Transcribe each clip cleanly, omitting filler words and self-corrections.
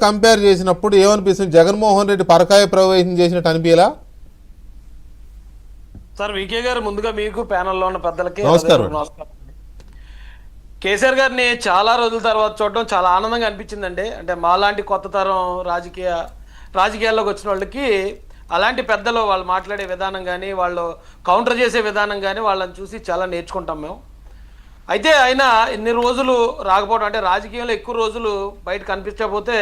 Compare చేసినప్పుడు ఏమనిపిస్తుంది? జగన్మోహన్ రెడ్డి పరకాయ ప్రవేశం చేసినట్టు అనిపించలా? సార్ వికే గారు, ముందుగా మీకు ప్యానెల్లో ఉన్న పెద్దలకి నమస్కారం. కేసీఆర్ గారిని చాలా రోజుల తర్వాత చూడడం చాలా ఆనందంగా అనిపించిందండి. అంటే మాలాంటి కొత్త తరం రాజకీయాల్లోకి వచ్చిన వాళ్ళకి అలాంటి పెద్దలు వాళ్ళు మాట్లాడే విధానం కానీ, వాళ్ళు కౌంటర్ చేసే విధానం కానీ వాళ్ళని చూసి చాలా నేర్చుకుంటాం మేము. అయితే ఆయన ఇన్ని రోజులు రాకపోవడం, అంటే రాజకీయంలో ఎక్కువ రోజులు బయట కనిపించకపోతే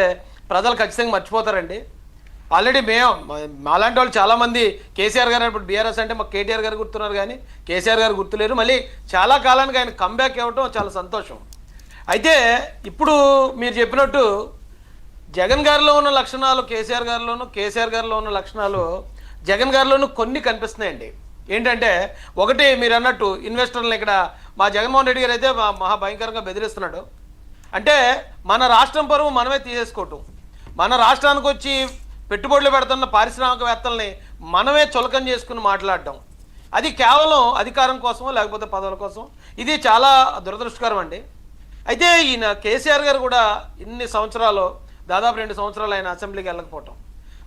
ప్రజలు ఖచ్చితంగా మర్చిపోతారండి. ఆల్రెడీ మాలాంటి వాళ్ళు చాలామంది కేసీఆర్ గారు, ఇప్పుడు బీఆర్ఎస్ అంటే మాకు కేటీఆర్ గారు గుర్తున్నారు కానీ కేసీఆర్ గారు గుర్తులేరు. మళ్ళీ చాలా కాలానికి ఆయన కంబ్యాక్ ఇవ్వడం చాలా సంతోషం. అయితే ఇప్పుడు మీరు చెప్పినట్టు జగన్ గారిలో ఉన్న లక్షణాలు కేసీఆర్ గారిలోను, కేసీఆర్ గారిలో ఉన్న లక్షణాలు జగన్ గారిలోనూ కొన్ని కనిపిస్తున్నాయండి. ఏంటంటే ఒకటి, మీరు అన్నట్టు ఇన్వెస్టర్లను ఇక్కడ మా జగన్మోహన్ రెడ్డి గారు అయితే మహా భయంకరంగా బెదిరిస్తున్నాడు. అంటే మన రాష్ట్రం పరువు మనమే తీసేసుకోవటం, మన రాష్ట్రానికి వచ్చి పెట్టుబడులు పెడుతున్న పారిశ్రామికవేత్తల్ని మనమే చులకం చేసుకుని మాట్లాడడం, అది కేవలం అధికారం కోసమో లేకపోతే పదవుల కోసం. ఇది చాలా దురదృష్టకరం అండి. అయితే ఈయన కేసీఆర్ గారు కూడా ఇన్ని సంవత్సరాలు, దాదాపు 2 సంవత్సరాలు ఆయన అసెంబ్లీకి వెళ్ళకపోవటం,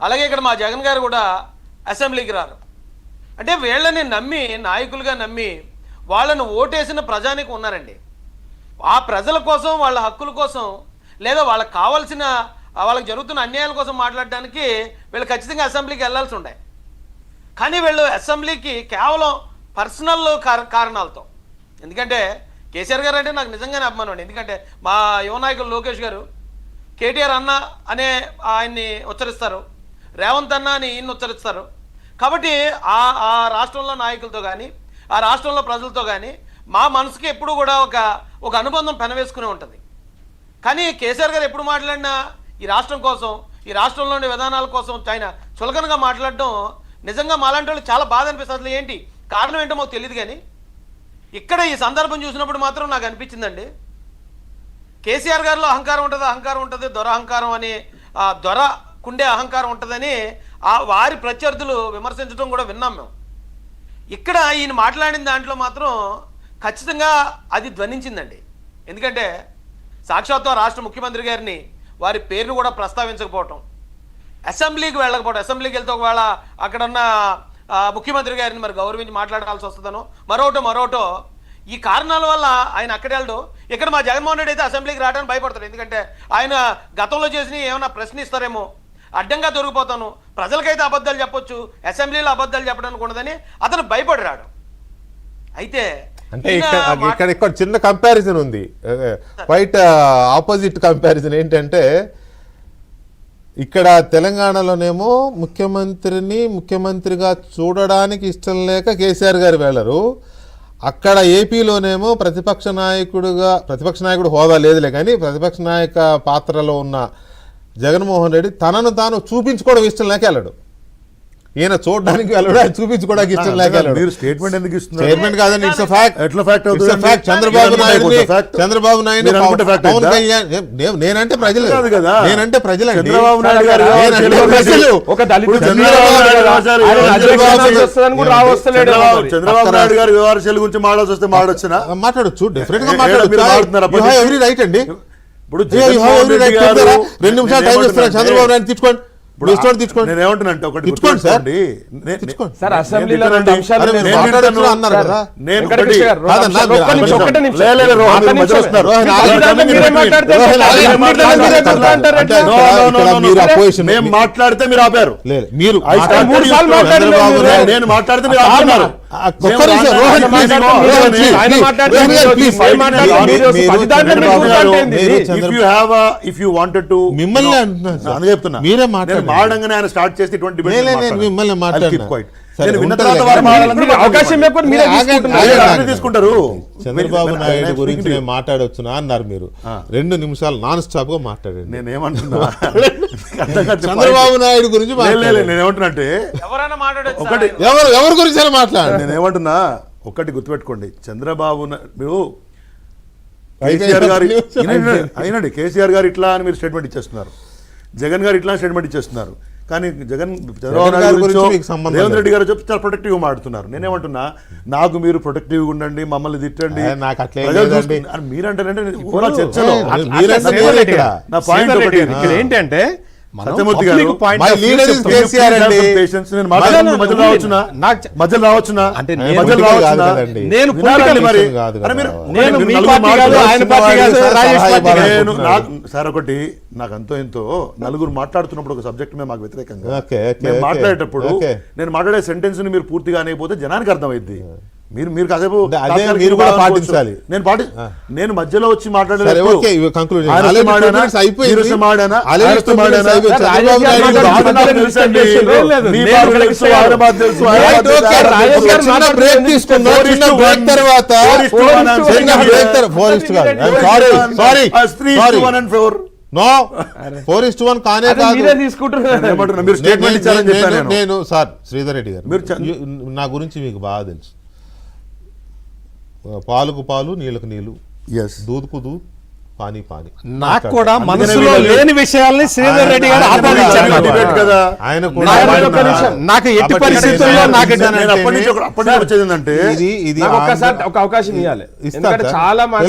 అలాగే ఇక్కడ మా జగన్ గారు కూడా అసెంబ్లీకి రారు. అంటే వీళ్ళని నమ్మి, నాయకులుగా నమ్మి వాళ్ళను ఓటేసిన ప్రజానికి ఉన్నారండి. ఆ ప్రజల కోసం, వాళ్ళ హక్కుల కోసం, లేదా వాళ్ళకి కావాల్సిన, వాళ్ళకి జరుగుతున్న అన్యాయాల కోసం మాట్లాడడానికి వీళ్ళు ఖచ్చితంగా అసెంబ్లీకి వెళ్ళాల్సి ఉండే. కానీ వీళ్ళు అసెంబ్లీకి కేవలం పర్సనల్ కారణాలతో, ఎందుకంటే కేసీఆర్ గారు అంటే నాకు నిజంగానే అభిమానం అండి. ఎందుకంటే మా యువ నాయకులు లోకేష్ గారు కేటీఆర్ అన్న అనే ఆయన్ని ఉచ్చరిస్తారు, రేవంత్ అన్న అని ఈయన్ని ఉచ్చరిస్తారు. కాబట్టి ఆ రాష్ట్రంలో నాయకులతో కానీ, ఆ రాష్ట్రంలో ప్రజలతో కానీ మా మనసుకి ఎప్పుడు కూడా ఒక అనుబంధం పెనవేసుకునే ఉంటుంది. కానీ కేసీఆర్ గారు ఎప్పుడు మాట్లాడినా ఈ రాష్ట్రం కోసం, ఈ రాష్ట్రంలోని విధానాల కోసం ఆయన చులకనగా మాట్లాడడం నిజంగా మాలాంటి వాళ్ళు చాలా బాధ అనిపిస్తుంది. అసలు ఏంటి కారణం ఏంటో మాకు తెలియదు. కానీ ఇక్కడ ఈ సందర్భం చూసినప్పుడు మాత్రం నాకు అనిపించిందండి, కేసీఆర్ గారిలో అహంకారం ఉంటుంది, దొరహంకారం అని, ఆ దొరకుండే అహంకారం ఉంటుందని వారి ప్రత్యర్థులు విమర్శించడం కూడా విన్నాం మేము. ఇక్కడ ఈయన మాట్లాడిన దాంట్లో మాత్రం ఖచ్చితంగా అది ధ్వనించిందండి. ఎందుకంటే సాక్షాత్తు రాష్ట్ర ముఖ్యమంత్రి గారిని, వారి పేరును కూడా ప్రస్తావించకపోవటం, అసెంబ్లీకి వెళ్ళకపోవడం, అసెంబ్లీకి వెళ్తే ఒకవేళ అక్కడున్న ముఖ్యమంత్రి గారిని మరి గౌరవించి మాట్లాడాల్సి వస్తుందనో మరోటో ఈ కారణాల వల్ల ఆయన అక్కడ వెళ్ళడం. ఇక్కడ మా జగన్మోహన్ రెడ్డి అయితే అసెంబ్లీకి రావడానికి భయపడతారు. ఎందుకంటే ఆయన గతంలో చేసిన ఏమైనా ప్రశ్నిస్తారేమో, అడ్డంగా దొరికిపోతాను, ప్రజలకైతే అబద్ధాలు చెప్పొచ్చు, అసెంబ్లీలో అబద్ధాలు చెప్పడానికి ఉండదని అతను భయపడి రాడు. అయితే అంటే ఇక్కడ చిన్న కంపారిజన్ ఉంది, క్వైట్ ఆపోజిట్ కంపారిజన్. ఏంటంటే ఇక్కడ తెలంగాణలోనేమో ముఖ్యమంత్రిగా చూడడానికి ఇష్టం లేక కేసీఆర్ గారు వెళ్ళరు. అక్కడ ఏపీలోనేమో ప్రతిపక్ష నాయకుడు హోదా లేదులే కానీ ప్రతిపక్ష నాయక పాత్రలో ఉన్న జగన్మోహన్ రెడ్డి తనను తాను చూపించుకోవడం ఇష్టం లేక వెళ్ళడు. ఈయన చూడడానికి వెళ్ళడు, ఆయన చూపించుకోవడానికి ఇష్టం లేక వెళ్ళడు. మీరు స్టేట్మెంట్ ఎందుకు ఇస్తున్నారు? స్టేట్మెంట్ కాదండి, ఇట్స్ ఫ్యాక్ట్. ఎట్లా ఫ్యాక్ట్ అవుతుంది? చంద్రబాబు నాయుడు పవన్ కళ్యాణ్, నేనంటే ప్రజలు, నేనంటే ప్రజలు, చంద్రబాబు నాయుడు గారు వ్యవహారాల గురించి మాట్లాడాల్సి వస్తే మాట్లాడొచ్చు, డెఫినెట్ గా మాట్లాడచ్చు. ఎవ్రీ రైట్ అండి. ఇప్పుడు 2 నిమిషాలు టైం ఇస్తున్నాను, చంద్రబాబు నాయుడు తీసుకోండి. నేను ఏమంటున్నానంటే ఒకటి గుర్తుపెట్టుకోండి. సార్ అసెంబ్లీలో 2 అంశాలు అన్నారు కదా, మేము మాట్లాడితే మీరు ఆపారు, మీరు నేను మాట్లాడితే మీరు ఆపుతున్నారు. ఇఫ్ యూ వాంటెడ్ టు మిమ్మల్ని అంటున్నా, చెప్తున్నా మీరే మాట్లాడండి. మాడంగానే ఆయన స్టార్ట్ చేసి మిమ్మల్ని తీసుకుంటారు. చంద్రబాబు నాయుడు గురించి నేను మాట్లాడొచ్చునా అన్నారు మీరు. 2 నిమిషాలు నాన్ స్టాప్ గా మాట్లాడండి. నేనేమంటున్నా, చంద్రబాబు నాయుడు గురించి నేనేమంటున్నాంటే ఒకటి, ఎవరి గురించి మాట్లాడారు? నేనేమంటున్నా ఒకటి గుర్తుపెట్టుకోండి. చంద్రబాబు మీరు కేసీఆర్ గారు అయినండి, కేసీఆర్ గారు ఇట్లా అని మీరు స్టేట్మెంట్ ఇచ్చేస్తున్నారు, జగన్ గారు ఇట్లా స్టేట్మెంట్ ఇచ్చేస్తున్నారు. కానీ చంద్రబాబు గారి నాయుడు గురించి గురించో, మీకు సంబంధం రేవంత్ లేదు. రెడ్డి గారు చెప్పి చాలా ప్రొటెక్టివ్ మాట్లాడుతున్నారు. నేనేమంటున్నా, నాకు మీరు ప్రొటెక్టివ్ ఉండండి, మమ్మల్ని తిట్టండి, నాకు అట్లే ప్రజలు లేదండి. చూసుకుంటారు. అని మీరంటారంటే ఓవరాల్ చర్చలో మీరంటే నేనే ఇక్కడ. నా పాయింట్ శ్రీధర్ రెడ్డి ఒకటి. గారు, ఇక్కడ ఏంటంటే మనం సత్యమూర్తి public గారు, point my of view leader is చెప్తున్నాం. KCR అండి. నేను మాట్లాడుతున్న మధ్యలో రావచ్చునా? నాకు అంటే నేను మధ్యలో political రావచ్చునా? కాదు కదండి. నేను వినాలండి political మరి. కాదు కదా. అరే మీరు- నేను మీరు మీ నలుగురు పార్టీ కాదు, మాట్లాడుతున్నారు. ఆయన పార్టీ కాదు, రాజేష్ పార్టీ కాదు. నేను నాకు సార్ ఒకటి, నాకు అంతో నలుగురు మాట్లాడుతున్నప్పుడు ఒక సబ్జెక్ట్ మీద మాకు వ్యతిరేకంగా ఓకే, ఓకే, నేను ఓకే. మాట్లాడేటప్పుడు ఓకే. నేను మాట్లాడే సెంటెన్స్ ని మీరు పూర్తిగా అనేకపోతే జనానికి అర్థమైంది. మీరు కాసేపు అదే తాత్కాలిక మీరు కూడా అనుకోవచ్చు. పాటించాలి. నేను మధ్యలో వచ్చి సరే, మాట్లాడేటప్పుడు ఓకే, ఇవి conclusion. ఆయన Already మాడానా? 2 minutes అయిపోయింది. మీరు మాడానా? Already ఆయన 2 minutes మాడానా? అయిపోయింది. సార్, చంద్రబాబు రాజేష్ నాయుడు గారు గారు మాట్లాడారు. తెలుసండి. లేదు, మీ నేను బాధ ఇక్కడ తెలుసు, విషయం ఆయన బాధ తెలుసు, ఆయన Right, బాధ okay. తెలుసు. రాజేష్ గారు చిన్న మాట్లాడుతున్నారు. బ్రేక్ తీసుకుందాం. 4:1. చిన్న బ్రేక్ తర్వాత 4:1 I'm saying చిన్న here. బ్రేక్ తర్వాత 4:1 కాదు. I'm sorry. 3:1 and 4. No. 4:1 కానే అదే కాదు. మీరే తీసుకుంటున్నారు. ఏమంటున్నా? మీరు స్టేట్మెంట్ ఇచ్చారని చెప్పాను నేను. నేను సార్ శ్రీధర్ రెడ్డి గారు, మీరు నా గురించి మీకు బాగా తెలుసు. పాలుకు పాలు, నీళ్ళకు నీళ్ళు, Yes. దూదుకు దూద్, పానీ పానీ. నాకు కూడా అందుకనే మనసులో వీళ్ళు- లేని విషయాల్ని శ్రీధర్ రెడ్డి గారు ఆపాదించారు ఆయన నాకు. debate కదా. ఆయన నాకు కూడా ఒక్క నిమిషం. నాకు ఎట్టి కాబట్టి పరిస్థితుల్లో నాకు నేను అప్పటి నుంచి వచ్చేది ఏంటంటే ఇది నాకు ఒక్కసారి ఒక అవకాశం ఇవ్వాలి. ఇస్తారు ఎందుకంటే సార్. చాలా